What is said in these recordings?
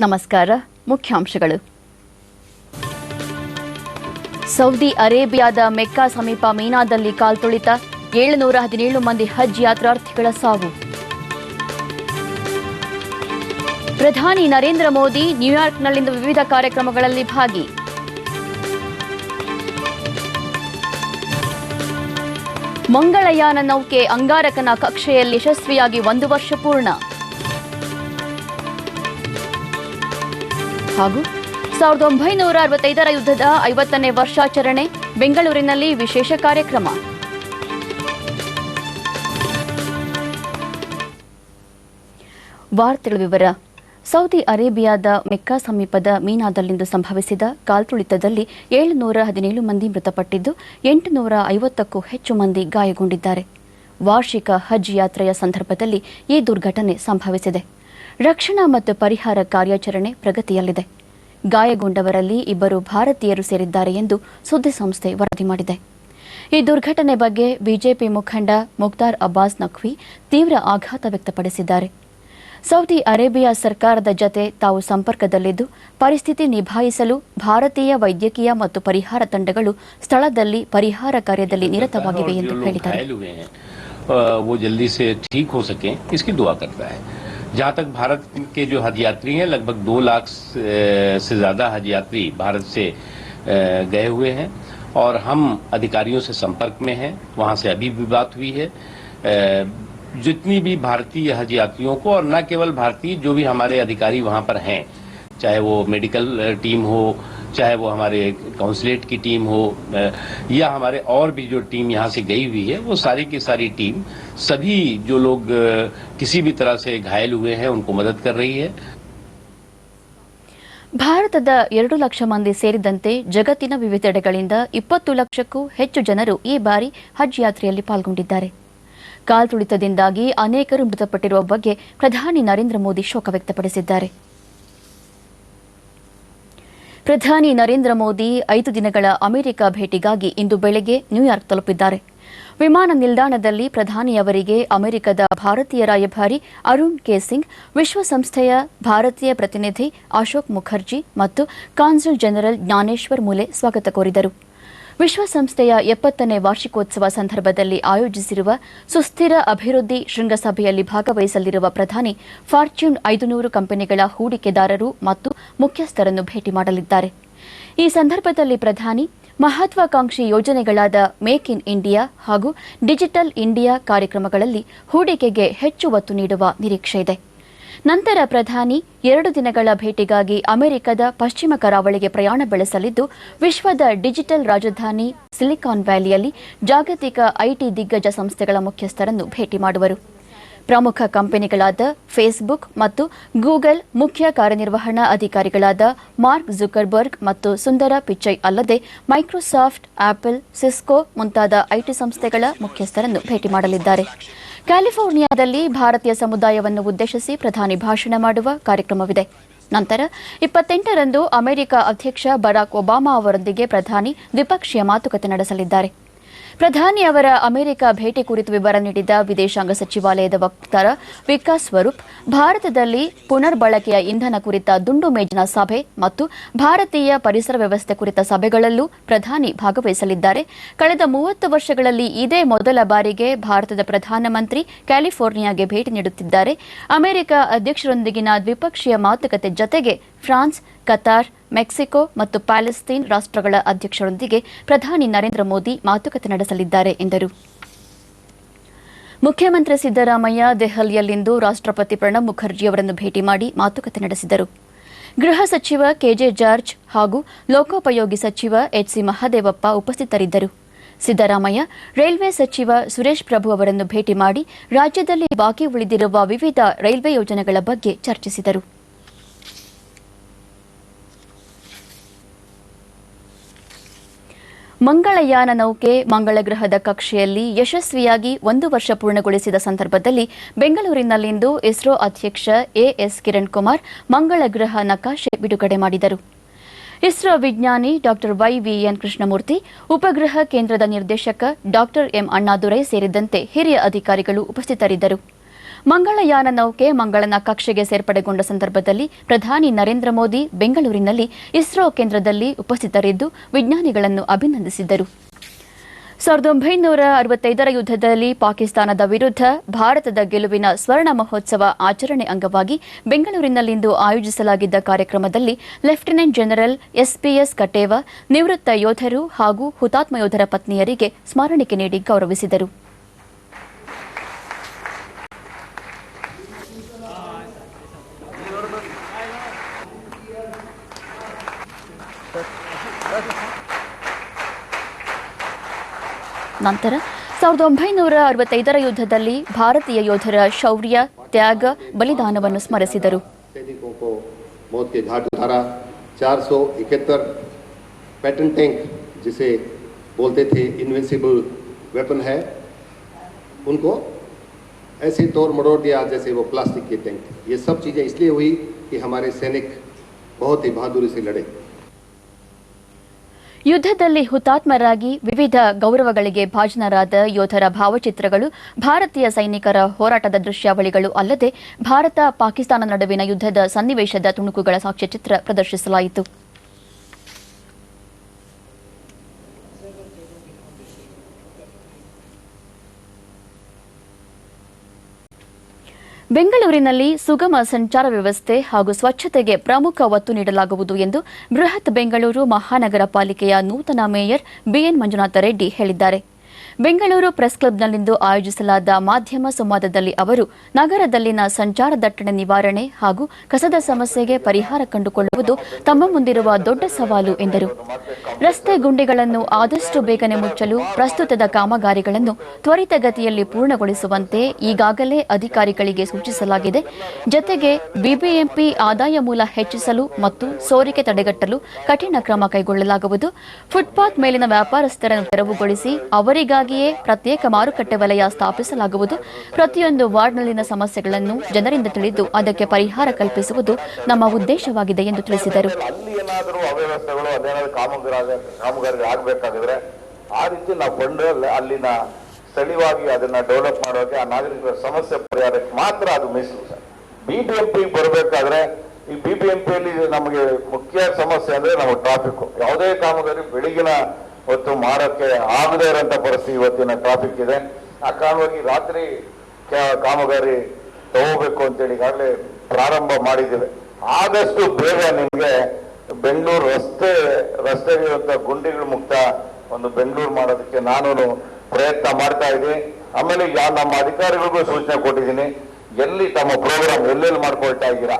ನಮಸ್ಕಾರ. ಮುಖ್ಯಾಂಶಗಳು. ಸೌದಿ ಅರೇಬಿಯಾದ ಮೆಕ್ಕಾ ಸಮೀಪ ಮೀನಾದಲ್ಲಿ ಕಾಲ್ತುಳಿತ, 717 ಮಂದಿ ಹಜ್ ಯಾತ್ರಾರ್ಥಿಗಳ ಸಾವು. ಪ್ರಧಾನಿ ನರೇಂದ್ರ ಮೋದಿ ನ್ಯೂಯಾರ್ಕ್ನಲ್ಲಿಂದು ವಿವಿಧ ಕಾರ್ಯಕ್ರಮಗಳಲ್ಲಿ ಭಾಗಿ. ಮಂಗಳಯಾನ ನೌಕೆ ಅಂಗಾರಕನ ಕಕ್ಷೆಯಲ್ಲಿ ಯಶಸ್ವಿಯಾಗಿ 1 ವರ್ಷ ಪೂರ್ಣ. ಹಾಗೂ 1965ರ ಯುದ್ಧದ 50ನೇ ವರ್ಷಾಚರಣೆ, ಬೆಂಗಳೂರಿನಲ್ಲಿ ವಿಶೇಷ ಕಾರ್ಯಕ್ರಮ. ವಾರ್ತೆಗಳ ವಿವರ. ಸೌದಿ ಅರೇಬಿಯಾದ ಮೆಕ್ಕಾ ಸಮೀಪದ ಮೀನಾದಲ್ಲಿಂದು ಸಂಭವಿಸಿದ ಕಾಲ್ತುಳಿತದಲ್ಲಿ 717 ಮಂದಿ ಮೃತಪಟ್ಟಿದ್ದು, 850ಕ್ಕೂ ಹೆಚ್ಚು ಮಂದಿ ಗಾಯಗೊಂಡಿದ್ದಾರೆ. ವಾರ್ಷಿಕ ಹಜ್ ಯಾತ್ರೆಯ ಸಂದರ್ಭದಲ್ಲಿ ಈ ದುರ್ಘಟನೆ ಸಂಭವಿಸಿದೆ. ರಕ್ಷಣಾ ಮತ್ತು ಪರಿಹಾರ ಕಾರ್ಯಾಚರಣೆ ಪ್ರಗತಿಯಲ್ಲಿದೆ. ಗಾಯಗೊಂಡವರಲ್ಲಿ 2 ಭಾರತೀಯರು ಸೇರಿದ್ದಾರೆ ಎಂದು ಸುದ್ದಿಸಂಸ್ಥೆ ವರದಿ ಮಾಡಿದೆ. ಈ ದುರ್ಘಟನೆ ಬಗ್ಗೆ ಬಿಜೆಪಿ ಮುಖಂಡ ಮುಖ್ತಾರ್ ಅಬ್ಬಾಸ್ ನಖ್ವಿ ತೀವ್ರ ಆಘಾತ ವ್ಯಕ್ತಪಡಿಸಿದ್ದಾರೆ. ಸೌದಿ ಅರೇಬಿಯಾ ಸರ್ಕಾರದ ಜತೆ ತಾವು ಸಂಪರ್ಕದಲ್ಲಿದ್ದು, ಪರಿಸ್ಥಿತಿ ನಿಭಾಯಿಸಲು ಭಾರತೀಯ ವೈದ್ಯಕೀಯ ಮತ್ತು ಪರಿಹಾರ ತಂಡಗಳು ಸ್ಥಳದಲ್ಲಿ ಪರಿಹಾರ ಕಾರ್ಯದಲ್ಲಿ ನಿರತವಾಗಿವೆ ಎಂದು ಹೇಳಿದ್ದಾರೆ. जहाँ तक भारत के जो हज यात्री हैं, लगभग 2 लाख से ज़्यादा हज यात्री भारत से गए हुए हैं और हम अधिकारियों से संपर्क में हैं. वहाँ से अभी भी बात हुई है. जितनी भी भारतीय हज यात्रियों को, और न केवल भारतीय, जो भी हमारे अधिकारी वहाँ पर हैं, चाहे वो मेडिकल टीम हो, चाहे वो हमारे काउंसलेट की टीम हो, या हमारे और भी जो टीम यहाँ से गई हुई है, वो सारी की सारी टीम सभी जो लोग किसी भी तरह से घायल हुए हैं उनको मदद कर रही है. ಭಾರತದ 2 ಲಕ್ಷ ಮಂದಿ ಸೇರಿದಂತೆ ಜಗತ್ತಿನ ವಿವಿಧೆಡೆಗಳಿಂದ 20 ಲಕ್ಷಕ್ಕೂ ಹೆಚ್ಚು ಜನರು ಈ ಬಾರಿ ಹಜ್ ಯಾತ್ರೆಯಲ್ಲಿ ಪಾಲ್ಗೊಂಡಿದ್ದಾರೆ. ಕಾಲ್ತುಳಿತದಿಂದಾಗಿ ಅನೇಕರು ಮೃತಪಟ್ಟಿರುವ ಬಗ್ಗೆ ಪ್ರಧಾನಿ ನರೇಂದ್ರ ಮೋದಿ ಶೋಕ ವ್ಯಕ್ತಪಡಿಸಿದ್ದಾರೆ. ಪ್ರಧಾನಿ ನರೇಂದ್ರ ಮೋದಿ 5 ದಿನಗಳ ಅಮೆರಿಕ ಭೇಟಿಗಾಗಿ ಇಂದು ಬೆಳಗ್ಗೆ ನ್ಯೂಯಾರ್ಕ್ ತಲುಪಿದ್ದಾರೆ. ವಿಮಾನ ನಿಲ್ದಾಣದಲ್ಲಿ ಪ್ರಧಾನಿಯವರಿಗೆ ಅಮೆರಿಕದ ಭಾರತೀಯ ರಾಯಭಾರಿ ಅರುಣ್ ಕೆ ಸಿಂಗ್, ವಿಶ್ವಸಂಸ್ಥೆಯ ಭಾರತೀಯ ಪ್ರತಿನಿಧಿ ಅಶೋಕ್ ಮುಖರ್ಜಿ ಮತ್ತು ಕಾನ್ಸುಲ್ ಜನರಲ್ ಜ್ಞಾನೇಶ್ವರ್ ಮುಲೆ ಸ್ವಾಗತ ಕೋರಿದರು. ವಿಶ್ವಸಂಸ್ಥೆಯ 70ನೇ ವಾರ್ಷಿಕೋತ್ಸವ ಸಂದರ್ಭದಲ್ಲಿ ಆಯೋಜಿಸಿರುವ ಸುಸ್ಥಿರ ಅಭಿವೃದ್ಧಿ ಶೃಂಗಸಭೆಯಲ್ಲಿ ಭಾಗವಹಿಸಲಿರುವ ಪ್ರಧಾನಿ ಫಾರ್ಚ್ಯೂನ್ 500 ಕಂಪನಿಗಳ ಹೂಡಿಕೆದಾರರು ಮತ್ತು ಮುಖ್ಯಸ್ಥರನ್ನು ಭೇಟಿ ಮಾಡಲಿದ್ದಾರೆ. ಈ ಸಂದರ್ಭದಲ್ಲಿ ಪ್ರಧಾನಿ ಮಹತ್ವಾಕಾಂಕ್ಷಿ ಯೋಜನೆಗಳಾದ ಮೇಕ್ ಇನ್ ಇಂಡಿಯಾ ಹಾಗೂ ಡಿಜಿಟಲ್ ಇಂಡಿಯಾ ಕಾರ್ಯಕ್ರಮಗಳಲ್ಲಿ ಹೂಡಿಕೆಗೆ ಹೆಚ್ಚು ಒತ್ತು ನೀಡುವ ನಿರೀಕ್ಷೆ ಇದೆ. ನಂತರ ಪ್ರಧಾನಿ 2 ದಿನಗಳ ಭೇಟಿಗಾಗಿ ಅಮೆರಿಕದ ಪಶ್ಚಿಮ ಕರಾವಳಿಗೆ ಪ್ರಯಾಣ ಬೆಳೆಸಲಿದ್ದು, ವಿಶ್ವದ ಡಿಜಿಟಲ್ ರಾಜಧಾನಿ ಸಿಲಿಕಾನ್ ವ್ಯಾಲಿಯಲ್ಲಿ ಜಾಗತಿಕ ಐಟಿ ದಿಗ್ಗಜ ಸಂಸ್ಥೆಗಳ ಮುಖ್ಯಸ್ಥರನ್ನು ಭೇಟಿ ಮಾಡುವರು. ಪ್ರಮುಖ ಕಂಪನಿಗಳಾದ ಫೇಸ್ಬುಕ್ ಮತ್ತು ಗೂಗಲ್ ಮುಖ್ಯ ಕಾರ್ಯನಿರ್ವಹಣಾ ಅಧಿಕಾರಿಗಳಾದ ಮಾರ್ಕ್ ಜುಕರ್ಬರ್ಗ್ ಮತ್ತು ಸುಂದರ ಪಿಚೈ ಅಲ್ಲದೆ ಮೈಕ್ರೋಸಾಫ್ಟ್, ಆಪಲ್, ಸಿಸ್ಕೋ ಮುಂತಾದ ಐಟಿ ಸಂಸ್ಥೆಗಳ ಮುಖ್ಯಸ್ಥರನ್ನು ಭೇಟಿ ಮಾಡಲಿದ್ದಾರೆ. ಕ್ಯಾಲಿಫೋರ್ನಿಯಾದಲ್ಲಿ ಭಾರತೀಯ ಸಮುದಾಯವನ್ನು ಉದ್ದೇಶಿಸಿ ಪ್ರಧಾನಿ ಭಾಷಣ ಮಾಡುವ ಕಾರ್ಯಕ್ರಮವಿದೆ. ನಂತರ 28ರಂದು ಅಮೆರಿಕ ಅಧ್ಯಕ್ಷ ಬರಾಕ್ ಒಬಾಮಾ ಅವರೊಂದಿಗೆ ಪ್ರಧಾನಿ ದ್ವಿಪಕ್ಷೀಯ ಮಾತುಕತೆ ನಡೆಸಲಿದ್ದಾರೆ. ಪ್ರಧಾನಿ ಅವರ ಅಮೆರಿಕ ಭೇಟಿ ಕುರಿತು ವಿವರ ನೀಡಿದ ವಿದೇಶಾಂಗ ಸಚಿವಾಲಯದ ವಕ್ತಾರ ವಿಕಾಸ್ ಸ್ವರೂಪ್, ಭಾರತದಲ್ಲಿ ಪುನರ್ಬಳಕೆಯ ಇಂಧನ ಕುರಿತ ದುಂಡು ಮೇಜಿನ ಸಭೆ ಮತ್ತು ಭಾರತೀಯ ಪರಿಸರ ವ್ಯವಸ್ಥೆ ಕುರಿತ ಸಭೆಗಳಲ್ಲೂ ಪ್ರಧಾನಿ ಭಾಗವಹಿಸಲಿದ್ದಾರೆ. ಕಳೆದ 30 ವರ್ಷಗಳಲ್ಲಿ ಇದೇ ಮೊದಲ ಬಾರಿಗೆ ಭಾರತದ ಪ್ರಧಾನಮಂತ್ರಿ ಕ್ಯಾಲಿಫೋರ್ನಿಯಾಗೆ ಭೇಟಿ ನೀಡುತ್ತಿದ್ದಾರೆ. ಅಮೆರಿಕ ಅಧ್ಯಕ್ಷರೊಂದಿಗಿನ ದ್ವಿಪಕ್ಷೀಯ ಮಾತುಕತೆ ಜತೆಗೆ ಫ್ರಾನ್ಸ್, ಕತಾರ್, ಮೆಕ್ಸಿಕೋ ಮತ್ತು ಪ್ಯಾಲೆಸ್ತೈನ್ ರಾಷ್ಟ್ರಗಳ ಅಧ್ಯಕ್ಷರೊಂದಿಗೆ ಪ್ರಧಾನಿ ನರೇಂದ್ರ ಮೋದಿ ಮಾತುಕತೆ ನಡೆಸಲಿದ್ದಾರೆ ಎಂದರು. ಮುಖ್ಯಮಂತ್ರಿ ಸಿದ್ದರಾಮಯ್ಯ ದೆಹಲಿಯಲ್ಲಿಂದು ರಾಷ್ಟ್ರಪತಿ ಪ್ರಣಬ್ ಮುಖರ್ಜಿ ಅವರನ್ನು ಭೇಟಿ ಮಾಡಿ ಮಾತುಕತೆ ನಡೆಸಿದರು. ಗೃಹ ಸಚಿವ ಕೆಜೆ ಜಾರ್ಜ್ ಹಾಗೂ ಲೋಕೋಪಯೋಗಿ ಸಚಿವ ಎಚ್ಸಿ ಮಹದೇವಪ್ಪ ಉಪಸ್ಥಿತರಿದ್ದರು. ಸಿದ್ದರಾಮಯ್ಯ ರೈಲ್ವೆ ಸಚಿವ ಸುರೇಶ್ ಪ್ರಭು ಅವರನ್ನು ಭೇಟಿ ಮಾಡಿ ರಾಜ್ಯದಲ್ಲಿ ಬಾಕಿ ಉಳಿದಿರುವ ವಿವಿಧ ರೈಲ್ವೆ ಯೋಜನೆಗಳ ಬಗ್ಗೆ ಚರ್ಚಿಸಿದರು. ಮಂಗಳಯಾನ ನೌಕೆ ಮಂಗಳ ಗ್ರಹದ ಕಕ್ಷೆಯಲ್ಲಿ ಯಶಸ್ವಿಯಾಗಿ 1 ವರ್ಷ ಪೂರ್ಣಗೊಳಿಸಿದ ಸಂದರ್ಭದಲ್ಲಿ ಬೆಂಗಳೂರಿನಲ್ಲಿಂದು ಇಸ್ರೋ ಅಧ್ಯಕ್ಷ ಎಎಸ್ ಕಿರಣ್ ಕುಮಾರ್ ಮಂಗಳ ಗ್ರಹ ನಕಾಶೆ ಬಿಡುಗಡೆ ಮಾಡಿದರು. ಇಸ್ರೋ ವಿಜ್ಞಾನಿ ಡಾ ವೈವಿಎನ್ ಕೃಷ್ಣಮೂರ್ತಿ, ಉಪಗ್ರಹ ಕೇಂದ್ರದ ನಿರ್ದೇಶಕ ಡಾ ಎಂ ಅಣ್ಣಾದುರೈ ಸೇರಿದಂತೆ ಹಿರಿಯ ಅಧಿಕಾರಿಗಳು ಉಪಸ್ಥಿತರಿದ್ದರು. ಮಂಗಳಯಾನ ನೌಕೆ ಮಂಗಳನ ಕಕ್ಷೆಗೆ ಸೇರ್ಪಡೆಗೊಂಡ ಸಂದರ್ಭದಲ್ಲಿ ಪ್ರಧಾನಿ ನರೇಂದ್ರ ಮೋದಿ ಬೆಂಗಳೂರಿನಲ್ಲಿ ಇಸ್ರೋ ಕೇಂದ್ರದಲ್ಲಿ ಉಪಸ್ಥಿತರಿದ್ದು ವಿಜ್ಞಾನಿಗಳನ್ನು ಅಭಿನಂದಿಸಿದರು. 1965ರ ಯುದ್ಧದಲ್ಲಿ ಪಾಕಿಸ್ತಾನದ ವಿರುದ್ಧ ಭಾರತದ ಗೆಲುವಿನ ಸ್ವರ್ಣ ಮಹೋತ್ಸವ ಆಚರಣೆ ಅಂಗವಾಗಿ ಬೆಂಗಳೂರಿನಲ್ಲಿಂದು ಆಯೋಜಿಸಲಾಗಿದ್ದ ಕಾರ್ಯಕ್ರಮದಲ್ಲಿ ಲೆಫ್ಟಿನೆಂಟ್ ಜನರಲ್ ಎಸ್ಪಿಎಸ್ ಕಟೇವ ನಿವೃತ್ತ ಯೋಧರು ಹಾಗೂ ಹುತಾತ್ಮ ಯೋಧರ ಪತ್ನಿಯರಿಗೆ ಸ್ಮರಣಿಕೆ ನೀಡಿ ಗೌರವಿಸಿದರು. ನಂತರ 1965ರ ಯುದ್ಧದಲ್ಲಿ ಭಾರತೀಯ ಯೋಧರ ಶೌರ್ಯ, ತ್ಯಾಗ, ಬಲಿದಾನವನ್ನು ಸ್ಮರಿಸಿದರು. सैनिकों को मौत के घाट उतारा. 471 पैटर्न टैंक जिसे बोलते थे इनविंसिबल वेपन है, उनको ऐसे तोड़ मरोड़ दिया जैसे वो प्लास्टिक के टैंक. ये सब चीज़ें इसलिए हुई कि हमारे सैनिक बहुत ही बहादुरी से लड़े. ಯುದ್ಧದಲ್ಲಿ ಹುತಾತ್ಮರಾಗಿ ವಿವಿಧ ಗೌರವಗಳಿಗೆ ಭಾಜನರಾದ ಯೋಧರ ಭಾವಚಿತ್ರಗಳು, ಭಾರತೀಯ ಸೈನಿಕರ ಹೋರಾಟದ ದೃಶ್ಯಾವಳಿಗಳು ಅಲ್ಲದೆ ಭಾರತ ಪಾಕಿಸ್ತಾನ ನಡುವಿನ ಯುದ್ಧದ ಸನ್ನಿವೇಶದ ತುಣುಕುಗಳ ಸಾಕ್ಷ್ಯಚಿತ್ರ ಪ್ರದರ್ಶಿಸಲಾಯಿತು. ಬೆಂಗಳೂರಿನಲ್ಲಿ ಸುಗಮ ಸಂಚಾರ ವ್ಯವಸ್ಥೆ ಹಾಗೂ ಸ್ವಚ್ಛತೆಗೆ ಪ್ರಮುಖ ಒತ್ತು ನೀಡಲಾಗುವುದು ಎಂದು ಬೃಹತ್ ಬೆಂಗಳೂರು ಮಹಾನಗರ ಪಾಲಿಕೆಯ ನೂತನ ಮೇಯರ್ ಬಿಎನ್ ಮಂಜುನಾಥ ರೆಡ್ಡಿ ಹೇಳಿದ್ದಾರೆ. ಬೆಂಗಳೂರು ಪ್ರೆಸ್ ಕ್ಲಬ್ನಲ್ಲಿಂದು ಆಯೋಜಿಸಲಾದ ಮಾಧ್ಯಮ ಸಂವಾದದಲ್ಲಿ ಅವರು ನಗರದಲ್ಲಿನ ಸಂಚಾರ ದಟ್ಟಣೆ ನಿವಾರಣೆ ಹಾಗೂ ಕಸದ ಸಮಸ್ಯೆಗೆ ಪರಿಹಾರ ಕಂಡುಕೊಳ್ಳುವುದು ತಮ್ಮ ಮುಂದಿರುವ ದೊಡ್ಡ ಸವಾಲು ಎಂದರು. ರಸ್ತೆ ಗುಂಡಿಗಳನ್ನು ಆದಷ್ಟು ಬೇಗನೆ ಮುಚ್ಚಲು ಪ್ರಸ್ತುತದ ಕಾಮಗಾರಿಗಳನ್ನು ತ್ವರಿತಗತಿಯಲ್ಲಿ ಪೂರ್ಣಗೊಳಿಸುವಂತೆ ಈಗಾಗಲೇ ಅಧಿಕಾರಿಗಳಿಗೆ ಸೂಚಿಸಲಾಗಿದೆ. ಜತೆಗೆ ಬಿಬಿಎಂಪಿ ಆದಾಯ ಮೂಲ ಹೆಚ್ಚಿಸಲು ಮತ್ತು ಸೋರಿಕೆ ತಡೆಗಟ್ಟಲು ಕಠಿಣ ಕ್ರಮ ಕೈಗೊಳ್ಳಲಾಗುವುದು. ಫುಟ್ಪಾತ್ ಮೇಲಿನ ವ್ಯಾಪಾರಸ್ಥರನ್ನು ತೆರವುಗೊಳಿಸಿ ಅವರಿಗಾಗಿ ಪ್ರತ್ಯೇಕ ಮಾರುಕಟ್ಟೆ ವಲಯ ಸ್ಥಾಪಿಸಲಾಗುವುದು. ಪ್ರತಿಯೊಂದು ವಾರ್ಡ್ನಲ್ಲಿನ ಸಮಸ್ಯೆಗಳನ್ನು ಜನರಿಂದ ತಿಳಿದು ಅದಕ್ಕೆ ಪರಿಹಾರ ಕಲ್ಪಿಸುವುದು ನಮ್ಮ ಉದ್ದೇಶವಾಗಿದೆ ಎಂದು ತಿಳಿಸಿದರು. ಅಲ್ಲಿ ಏನಾದರೂ ಅವ್ಯವಸ್ಥೆಗಳು ಅದೇನಾದರೂ ಕಾಮಗಾರಿ ಆಗಬೇಕಾಗಿದ್ರೆ ಆ ರೀತಿ ನಾವು ಕೊಂಡ್ರೆ ಅಲ್ಲಿನ ಸ್ಥಳೀಯವಾಗಿ ಅದನ್ನ ಡೆವಲಪ್ ಮಾಡೋಕೆ ಆ ನಾಗರಿಕರ ಸಮಸ್ಯೆ ಪರಿಹಾರಕ್ಕೆ ಮಾತ್ರ ಅದು ಮೀಸಲು ಸರ್. ಬಿಬಿಎಂಪಿ ಬರಬೇಕಾದ್ರೆ ಈ ಬಿಬಿಎಂಪಿಯಲ್ಲಿ ನಮಗೆ ಮುಖ್ಯ ಸಮಸ್ಯೆ ಅಂದ್ರೆ ನಮಗೆ ಟ್ರಾಫಿಕ್. ಯಾವುದೇ ಕಾಮಗಾರಿ ಬೆಳಗಿನ ಹೊತ್ತು ಮಾಡೋಕ್ಕೆ ಆಗದೇ ಇರೋಂಥ ಪರಿಸ್ಥಿತಿ ಇವತ್ತಿನ ಟ್ರಾಫಿಕ್ ಇದೆ. ಆ ಕಾರಣವಾಗಿ ರಾತ್ರಿ ಕಾಮಗಾರಿ ತಗೋಬೇಕು ಅಂತೇಳಿ ಈಗಾಗಲೇ ಪ್ರಾರಂಭ ಮಾಡಿದ್ದೇವೆ. ಆದಷ್ಟು ಬೇಗ ನಿಮಗೆ ಬೆಂಗಳೂರು ರಸ್ತೆಗಿರುವಂಥ ಗುಂಡಿಗಳು ಮುಕ್ತ ಒಂದು ಬೆಂಗಳೂರು ಮಾಡೋದಕ್ಕೆ ನಾನು ಪ್ರಯತ್ನ ಮಾಡ್ತಾ ಇದ್ದೀನಿ. ಆಮೇಲೆ ನಮ್ಮ ಅಧಿಕಾರಿಗಳಿಗೂ ಸೂಚನೆ ಕೊಟ್ಟಿದ್ದೀನಿ, ಎಲ್ಲಿ ತಮ್ಮ ಪ್ರೋಗ್ರಾಮ್ ಎಲ್ಲೆಲ್ಲಿ ಮಾಡ್ಕೊಳ್ತಾ ಇದ್ದೀರಾ,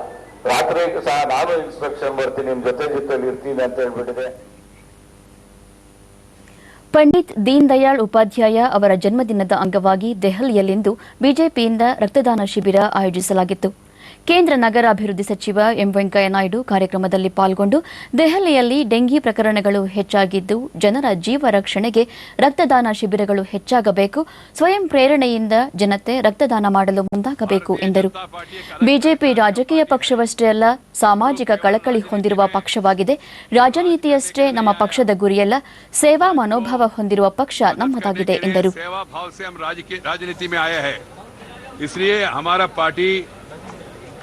ರಾತ್ರಿ ಸಹ ನಾನು ಇನ್ಸ್ಪೆಕ್ಷನ್ ಬರ್ತೀನಿ, ನಿಮ್ಮ ಜೊತೆಲಿ ಇರ್ತೀನಿ ಅಂತ ಹೇಳ್ಬಿಟ್ಟಿದೆ. ಪಂಡಿತ್ ದೀನ್ ದಯಾಳ್ ಉಪಾಧ್ಯಾಯ ಅವರ ಜನ್ಮದಿನದ ಅಂಗವಾಗಿ ದೆಹಲಿಯಲ್ಲಿಂದು ಬಿಜೆಪಿಯಿಂದ ರಕ್ತದಾನ ಶಿಬಿರ ಆಯೋಜಿಸಲಾಗಿತ್ತು. ಕೇಂದ್ರ ನಗರಾಭಿವೃದ್ಧಿ ಸಚಿವ ಎಂ ವೆಂಕಯ್ಯ ನಾಯ್ಡು ಕಾರ್ಯಕ್ರಮದಲ್ಲಿ ಪಾಲ್ಗೊಂಡು ದೆಹಲಿಯಲ್ಲಿ ಡೆಂಗಿ ಪ್ರಕರಣಗಳು ಹೆಚ್ಚಾಗಿದ್ದು ಜನರ ಜೀವ ರಕ್ಷಣೆಗೆ ರಕ್ತದಾನ ಶಿಬಿರಗಳು ಹೆಚ್ಚಾಗಬೇಕು, ಸ್ವಯಂ ಪ್ರೇರಣೆಯಿಂದ ಜನತೆ ರಕ್ತದಾನ ಮಾಡಲು ಮುಂದಾಗಬೇಕು ಎಂದರು. ಬಿಜೆಪಿ ರಾಜಕೀಯ ಪಕ್ಷವಷ್ಟೇ ಅಲ್ಲ, ಸಾಮಾಜಿಕ ಕಳಕಳಿ ಹೊಂದಿರುವ ಪಕ್ಷವಾಗಿದೆ. ರಾಜನೀತಿಯಷ್ಟೇ ನಮ್ಮ ಪಕ್ಷದ ಗುರಿಯಲ್ಲ, ಸೇವಾ ಮನೋಭಾವ ಹೊಂದಿರುವ ಪಕ್ಷ ನಮ್ಮದಾಗಿದೆ ಎಂದರು.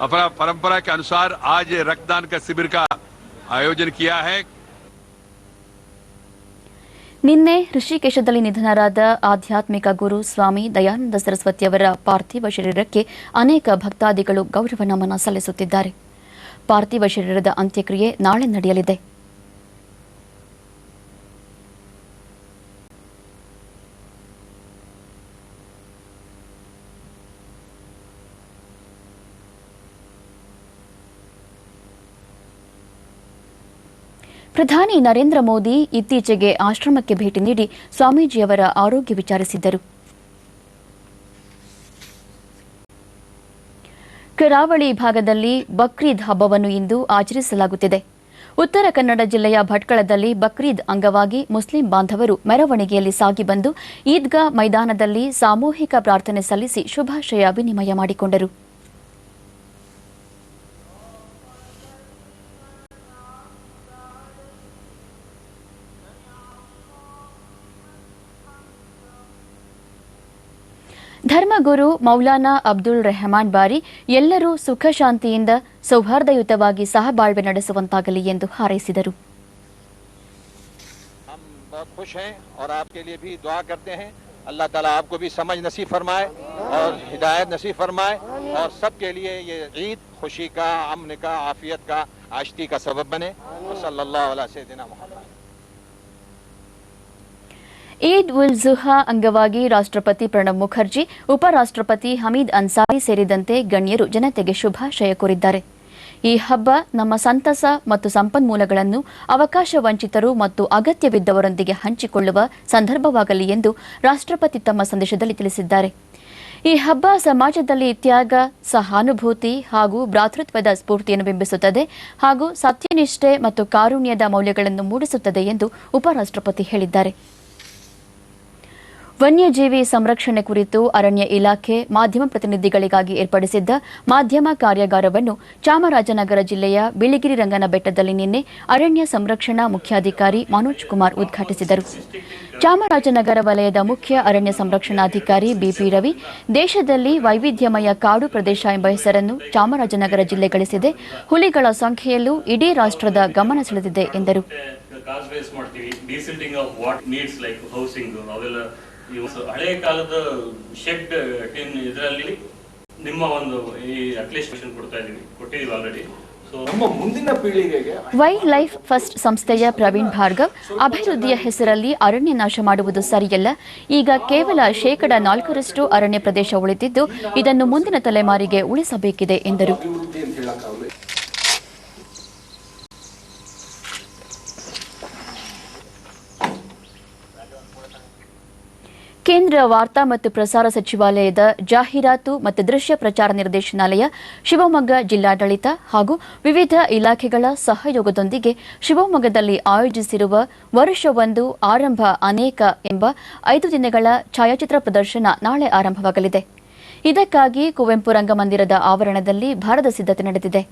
अपना परंपरा के अनुसार आज रक्तदान का शिविर का आयोजन किया है. ನಿನ್ನೆ ಋಷಿಕೇಶದಲ್ಲಿ ನಿಧನರಾದ ಆಧ್ಯಾತ್ಮಿಕ ಗುರು ಸ್ವಾಮಿ ದಯಾನಂದ ಸರಸ್ವತಿಯವರ ಪಾರ್ಥಿವ ಶರೀರಕ್ಕೆ ಅನೇಕ ಭಕ್ತಾದಿಗಳು ಗೌರವ ನಮನ ಸಲ್ಲಿಸುತ್ತಿದ್ದಾರೆ. ಪಾರ್ಥಿವ ಶರೀರದ ಅಂತ್ಯಕ್ರಿಯೆ ನಾಳೆ ನಡೆಯಲಿದೆ. ಪ್ರಧಾನಿ ನರೇಂದ್ರ ಮೋದಿ ಇತ್ತೀಚೆಗೆ ಆಶ್ರಮಕ್ಕೆ ಭೇಟಿ ನೀಡಿ ಸ್ವಾಮೀಜಿಯವರ ಆರೋಗ್ಯ ವಿಚಾರಿಸಿದ್ದರು. ಕರಾವಳಿ ಭಾಗದಲ್ಲಿ ಬಕ್ರೀದ್ ಹಬ್ಬವನ್ನು ಇಂದು ಆಚರಿಸಲಾಗುತ್ತಿದೆ. ಉತ್ತರ ಕನ್ನಡ ಜಿಲ್ಲೆಯ ಭಟ್ಕಳದಲ್ಲಿ ಬಕ್ರೀದ್ ಅಂಗವಾಗಿ ಮುಸ್ಲಿಂ ಬಾಂಧವರು ಮೆರವಣಿಗೆಯಲ್ಲಿ ಸಾಗಿ ಬಂದು ಈದ್ಗಾ ಮೈದಾನದಲ್ಲಿ ಸಾಮೂಹಿಕ ಪ್ರಾರ್ಥನೆ ಸಲ್ಲಿಸಿ ಶುಭಾಶಯ ವಿನಿಮಯ ಮಾಡಿಕೊಂಡರು. ಧರ್ಮಗುರು ಮೌಲಾನಾ ಅಬ್ದುಲ್ ರೆಹಮಾನ್ ಬಾರಿ ಎಲ್ಲರೂ ಸುಖ ಶಾಂತಿಯಿಂದ ಸೌಹಾರ್ದಯುತವಾಗಿ ಸಹಬಾಳ್ವೆ ನಡೆಸುವಂತಾಗಲಿ ಎಂದು ಹಾರೈಸಿದರು. बहुत खुश हैं और आपके लिए भी दुआ करते हैं। अल्लाह ताला आपको भी समझ नसीब फरमाए और हिदायत नसीब फरमाए और सबके लिए ये ईद खुशी का, अमन का, आफियत का, आशिकी का सबब बने। सल्लल्लाहु अलैहि सय्यदिना मुहम्मद। ಈದ್ ಉಲ್ ಜುಹಾ ಅಂಗವಾಗಿ ರಾಷ್ಟ್ರಪತಿ ಪ್ರಣಬ್ ಮುಖರ್ಜಿ, ಉಪರಾಷ್ಟ್ರಪತಿ ಹಮೀದ್ ಅನ್ಸಾರಿ ಸೇರಿದಂತೆ ಗಣ್ಯರು ಜನತೆಗೆ ಶುಭಾಶಯ ಕೋರಿದ್ದಾರೆ. ಈ ಹಬ್ಬ ನಮ್ಮ ಸಂತಸ ಮತ್ತು ಸಂಪನ್ಮೂಲಗಳನ್ನು ಅವಕಾಶ ವಂಚಿತರು ಮತ್ತು ಅಗತ್ಯವಿದ್ದವರೊಂದಿಗೆ ಹಂಚಿಕೊಳ್ಳುವ ಸಂದರ್ಭವಾಗಲಿ ಎಂದು ರಾಷ್ಟ್ರಪತಿ ತಮ್ಮ ಸಂದೇಶದಲ್ಲಿ ತಿಳಿಸಿದ್ದಾರೆ. ಈ ಹಬ್ಬ ಸಮಾಜದಲ್ಲಿ ತ್ಯಾಗ, ಸಹಾನುಭೂತಿ ಹಾಗೂ ಭ್ರಾತೃತ್ವದ ಸ್ಫೂರ್ತಿಯನ್ನು ಬಿಂಬಿಸುತ್ತದೆ ಹಾಗೂ ಸತ್ಯನಿಷ್ಠೆ ಮತ್ತು ಕಾರುಣ್ಯದ ಮೌಲ್ಯಗಳನ್ನು ಮೂಡಿಸುತ್ತದೆ ಎಂದು ಉಪರಾಷ್ಟ್ರಪತಿ ಹೇಳಿದ್ದಾರೆ. ವನ್ಯಜೀವಿ ಸಂರಕ್ಷಣೆ ಕುರಿತು ಅರಣ್ಯ ಇಲಾಖೆ ಮಾಧ್ಯಮ ಪ್ರತಿನಿಧಿಗಳಿಗಾಗಿ ಏರ್ಪಡಿಸಿದ್ದ ಮಾಧ್ಯಮ ಕಾರ್ಯಾಗಾರವನ್ನು ಚಾಮರಾಜನಗರ ಜಿಲ್ಲೆಯ ಬಿಳಿಗಿರಿ ರಂಗನ ಬೆಟ್ಟದಲ್ಲಿ ನಿನ್ನೆ ಅರಣ್ಯ ಸಂರಕ್ಷಣಾ ಮುಖ್ಯಾಧಿಕಾರಿ ಮನೋಜ್ ಕುಮಾರ್ ಉದ್ಘಾಟಿಸಿದರು. ಚಾಮರಾಜನಗರ ವಲಯದ ಮುಖ್ಯ ಅರಣ್ಯ ಸಂರಕ್ಷಣಾಧಿಕಾರಿ ಬಿಪಿ ರವಿ, ದೇಶದಲ್ಲಿ ವೈವಿಧ್ಯಮಯ ಕಾಡು ಪ್ರದೇಶ ಎಂಬ ಹೆಸರನ್ನು ಚಾಮರಾಜನಗರ ಜಿಲ್ಲೆ ಗಳಿಸಿದೆ, ಹುಲಿಗಳ ಸಂಖ್ಯೆಯಲ್ಲೂ ಇಡೀ ರಾಷ್ಟ್ರದ ಗಮನ ಸೆಳೆದಿದೆ ಎಂದರು. ಹಳೆ ಕಾಲದ ಶೆಡ್ ಟಿನ್ ಇದರಲ್ಲಿ ನಿಮ್ಮ ಒಂದು ಈ ಅಟ್ಲೀಸ್ಟ್ ಕೊಟ್ಟಿದ್ದೀವಿ ಆಲ್ರೆಡಿ. ನಮ್ಮ ಮುಂದಿನ ಪೀಳಿಗೆಗೆ ವೈಲ್ಡ್ ಲೈಫ್ ಫಸ್ಟ್ ಸಂಸ್ಥೆಯ ಪ್ರವೀಣ್ ಭಾರ್ಗವ್, ಅಭಿವೃದ್ಧಿಯ ಹೆಸರಲ್ಲಿ ಅರಣ್ಯ ನಾಶ ಮಾಡುವುದು ಸರಿಯಲ್ಲ. ಈಗ ಕೇವಲ 4% ಅರಣ್ಯ ಪ್ರದೇಶ ಉಳಿದಿದ್ದು ಇದನ್ನು ಮುಂದಿನ ತಲೆಮಾರಿಗೆ ಉಳಿಸಬೇಕಿದೆ ಎಂದರು. ಕೇಂದ್ರ ವಾರ್ತಾ ಮತ್ತು ಪ್ರಸಾರ ಸಚಿವಾಲಯದ ಜಾಹೀರಾತು ಮತ್ತು ದೃಶ್ಯ ಪ್ರಚಾರ ನಿರ್ದೇಶನಾಲಯ, ಶಿವಮೊಗ್ಗ ಜಿಲ್ಲಾಡಳಿತ ಹಾಗೂ ವಿವಿಧ ಇಲಾಖೆಗಳ ಸಹಯೋಗದೊಂದಿಗೆ ಶಿವಮೊಗ್ಗದಲ್ಲಿ ಆಯೋಜಿಸಿರುವ ವರ್ಷವೊಂದು ಆರಂಭ ಅನೇಕ ಎಂಬ 5 ದಿನಗಳ ಛಾಯಾಚಿತ್ರ ಪ್ರದರ್ಶನ ನಾಳೆ ಆರಂಭವಾಗಲಿದೆ. ಇದಕ್ಕಾಗಿ ಕುವೆಂಪು ರಂಗಮಂದಿರದ ಆವರಣದಲ್ಲಿ ಭರದ ಸಿದ್ಧತೆ ನಡೆದಿದೆ.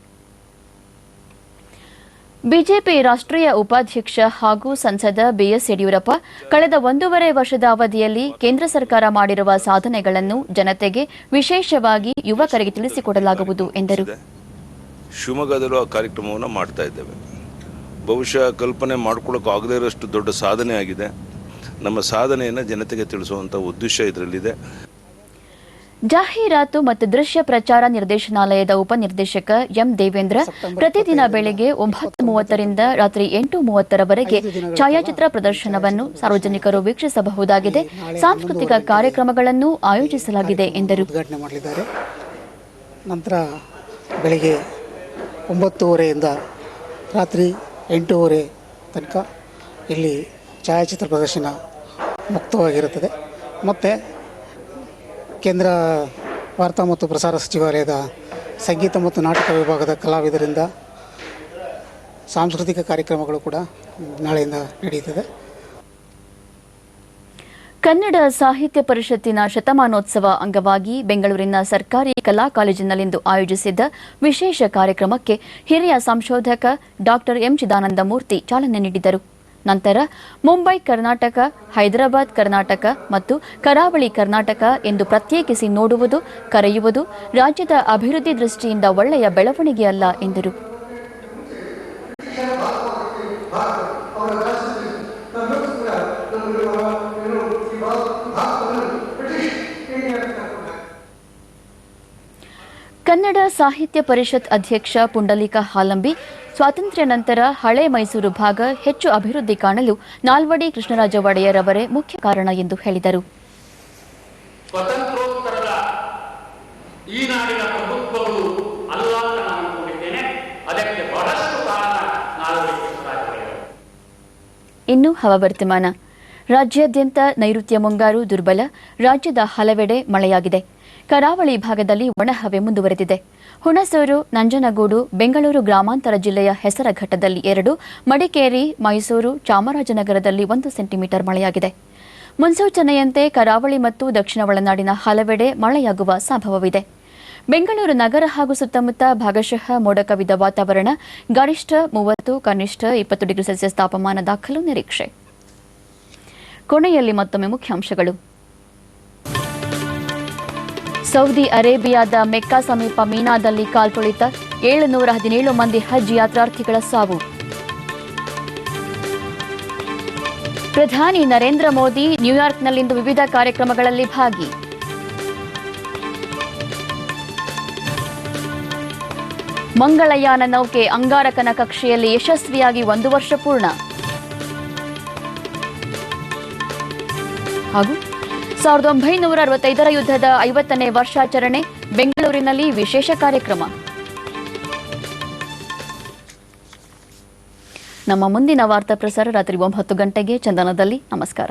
ಬಿಜೆಪಿ ರಾಷ್ಟ್ರೀಯ ಉಪಾಧ್ಯಕ್ಷ ಹಾಗೂ ಸಂಸದ ಬಿಎಸ್ ಯಡಿಯೂರಪ್ಪ ಕಳೆದ 1.5 ವರ್ಷದ ಅವಧಿಯಲ್ಲಿ ಕೇಂದ್ರ ಸರ್ಕಾರ ಮಾಡಿರುವ ಸಾಧನೆಗಳನ್ನು ಜನತೆಗೆ, ವಿಶೇಷವಾಗಿ ಯುವಕರಿಗೆ ತಿಳಿಸಿಕೊಡಲಾಗುವುದು ಎಂದರು. ಶಿವಮೊಗ್ಗದಲ್ಲೂ ಆ ಕಾರ್ಯಕ್ರಮವನ್ನು ಮಾಡ್ತಾ ಇದ್ದೇವೆ. ಬಹುಶಃ ಕಲ್ಪನೆ ಮಾಡ್ಕೊಳ್ಳೋಕೆ ಆಗದೇ ಇರೋಷ್ಟು ದೊಡ್ಡ ಸಾಧನೆ ಆಗಿದೆ. ನಮ್ಮ ಸಾಧನೆಯನ್ನು ಜನತೆಗೆ ತಿಳಿಸುವಂಥ ಉದ್ದೇಶ ಇದರಲ್ಲಿದೆ. ಜಾಹೀರಾತು ಮತ್ತು ದೃಶ್ಯ ಪ್ರಚಾರ ನಿರ್ದೇಶನಾಲಯದ ಉಪನಿರ್ದೇಶಕ ಎಂ ದೇವೇಂದ್ರ ಪ್ರತಿದಿನ ಬೆಳಗ್ಗೆ 9:30 ರಿಂದ ರಾತ್ರಿ 8:30 ಛಾಯಾಚಿತ್ರ ಪ್ರದರ್ಶನವನ್ನು ಸಾರ್ವಜನಿಕರು ವೀಕ್ಷಿಸಬಹುದಾಗಿದೆ. ಸಾಂಸ್ಕೃತಿಕ ಕಾರ್ಯಕ್ರಮಗಳನ್ನು ಆಯೋಜಿಸಲಾಗಿದೆ ಎಂದರು. ನಂತರ ಬೆಳಗ್ಗೆ 9:30 ರಿಂದ ರಾತ್ರಿ 8:30 ತನಕ ಇಲ್ಲಿ ಛಾಯಾಚಿತ್ರ ಪ್ರದರ್ಶನ ಮುಕ್ತವಾಗಿರುತ್ತದೆ. ಮತ್ತು ಕೇಂದ್ರ ವಾರ್ತಾ ಮತ್ತು ಪ್ರಸಾರ ಸಚಿವಾಲಯದ ಸಂಗೀತ ಮತ್ತು ನಾಟಕ ವಿಭಾಗದ ಕಲಾವಿದರಿಂದ ಸಾಂಸ್ಕೃತಿಕ ಕಾರ್ಯಕ್ರಮಗಳು ಕೂಡ ನಾಳೆಯಿಂದ ನಡೆಯುತ್ತದೆ. ಕನ್ನಡ ಸಾಹಿತ್ಯ ಪರಿಷತ್ತಿನ ಶತಮಾನೋತ್ಸವ ಅಂಗವಾಗಿ ಬೆಂಗಳೂರಿನ ಸರ್ಕಾರಿ ಕಲಾ ಕಾಲೇಜಿನಲ್ಲಿಂದು ಆಯೋಜಿಸಿದ್ದ ವಿಶೇಷ ಕಾರ್ಯಕ್ರಮಕ್ಕೆ ಹಿರಿಯ ಸಂಶೋಧಕ ಡಾ ಎಂ ಚಿದಾನಂದಮೂರ್ತಿ ಚಾಲನೆ ನೀಡಿದರು. ನಂತರ ಮುಂಬೈ ಕರ್ನಾಟಕ, ಹೈದರಾಬಾದ್ ಕರ್ನಾಟಕ ಮತ್ತು ಕರಾವಳಿ ಕರ್ನಾಟಕ ಎಂದು ಪ್ರತ್ಯೇಕಿಸಿ ನೋಡುವುದು, ಕರೆಯುವುದು ರಾಜ್ಯದ ಅಭಿವೃದ್ಧಿ ದೃಷ್ಟಿಯಿಂದ ಒಳ್ಳೆಯ ಬೆಳವಣಿಗೆಯಲ್ಲ ಎಂದರು. ಕನ್ನಡ ಸಾಹಿತ್ಯ ಪರಿಷತ್ ಅಧ್ಯಕ್ಷ ಪುಂಡಲೀಕ ಹಾಲಂಬಿ, ಸ್ವಾತಂತ್ರ್ಯ ನಂತರ ಹಳೆ ಮೈಸೂರು ಭಾಗ ಹೆಚ್ಚು ಅಭಿವೃದ್ಧಿ ಕಾಣಲು ನಾಲ್ವಡಿ ಕೃಷ್ಣರಾಜ ಒಡೆಯರ್ ಅವರೇ ಮುಖ್ಯ ಕಾರಣ ಎಂದು ಹೇಳಿದರು. ಸ್ವತಂತ್ರೋತ್ತರದ ಈ ನಾಡಿನ ಪ್ರಭುತ್ವಗಳು ಅಲ್ಲ ಅಂತ ನಾನು ಅಂದುಕೊಂಡಿದ್ದೇನೆ. ಅದಕ್ಕೆ ಬಹಳಷ್ಟು ಕಾರಣ ನಾಲ್ವಡಿ ಕೃಷ್ಣರಾಜ ಒಡೆಯರ್. ಇನ್ನು ಹವಾವರ್ತಮಾನ. ರಾಜ್ಯಾದ್ಯಂತ ನೈಋತ್ಯ ಮುಂಗಾರು ದುರ್ಬಲ. ರಾಜ್ಯದ ಹಲವೆಡೆ ಮಳೆಯಾಗಿದೆ. ಕರಾವಳಿ ಭಾಗದಲ್ಲಿ ಒಣಹವೆ ಮುಂದುವರೆದಿದೆ. ಹುಣಸೂರು, ನಂಜನಗೂಡು, ಬೆಂಗಳೂರು ಗ್ರಾಮಾಂತರ ಜಿಲ್ಲೆಯ ಹೆಸರಘಟ್ಟದಲ್ಲಿ 2, ಮಡಿಕೇರಿ, ಮೈಸೂರು, ಚಾಮರಾಜನಗರದಲ್ಲಿ 1 ಸೆಂಟಿಮೀಟರ್ ಮಳೆಯಾಗಿದೆ. ಮುನ್ಸೂಚನೆಯಂತೆ ಕರಾವಳಿ ಮತ್ತು ದಕ್ಷಿಣ ಒಳನಾಡಿನ ಹಲವೆಡೆ ಮಳೆಯಾಗುವ ಸಂಭವವಿದೆ. ಬೆಂಗಳೂರು ನಗರ ಹಾಗೂ ಸುತ್ತಮುತ್ತ ಭಾಗಶಃ ಮೋಡ ಕವಿದ ವಾತಾವರಣ. ಗರಿಷ್ಠ 30, ಕನಿಷ್ಠ 20 ಡಿಗ್ರಿ ಸೆಲ್ಸಿಯಸ್ ತಾಪಮಾನ ದಾಖಲು ನಿರೀಕ್ಷೆ. ಕೊನೆಯಲ್ಲಿ ಮತ್ತೊಮ್ಮೆ ಮುಖ್ಯಾಂಶಗಳು. ಸೌದಿ ಅರೇಬಿಯಾದ ಮೆಕ್ಕಾ ಸಮೀಪ ಮೀನಾದಲ್ಲಿ ಕಾಲ್ತುಳಿತ 717 ಮಂದಿ ಹಜ್ ಯಾತ್ರಾರ್ಥಿಗಳ ಸಾವು. ಪ್ರಧಾನಿ ನರೇಂದ್ರ ಮೋದಿ ನ್ಯೂಯಾರ್ಕ್ನಲ್ಲಿಂದು ವಿವಿಧ ಕಾರ್ಯಕ್ರಮಗಳಲ್ಲಿ ಭಾಗಿ. ಮಂಗಳಯಾನ ನೌಕೆ ಅಂಗಾರಕನ ಕಕ್ಷೆಯಲ್ಲಿ ಯಶಸ್ವಿಯಾಗಿ 1 ವರ್ಷ ಪೂರ್ಣ. ಹಾಗೂ 1965ರ ಯುದ್ಧದ 50ನೇ ವರ್ಷಾಚರಣೆ, ಬೆಂಗಳೂರಿನಲ್ಲಿ ವಿಶೇಷ ಕಾರ್ಯಕ್ರಮ. ನಮ್ಮ ಮುಂದಿನ ವಾರ್ತಾ ಪ್ರಸಾರ ರಾತ್ರಿ 9 ಗಂಟೆಗೆ ಚಂದನದಲ್ಲಿ. ನಮಸ್ಕಾರ.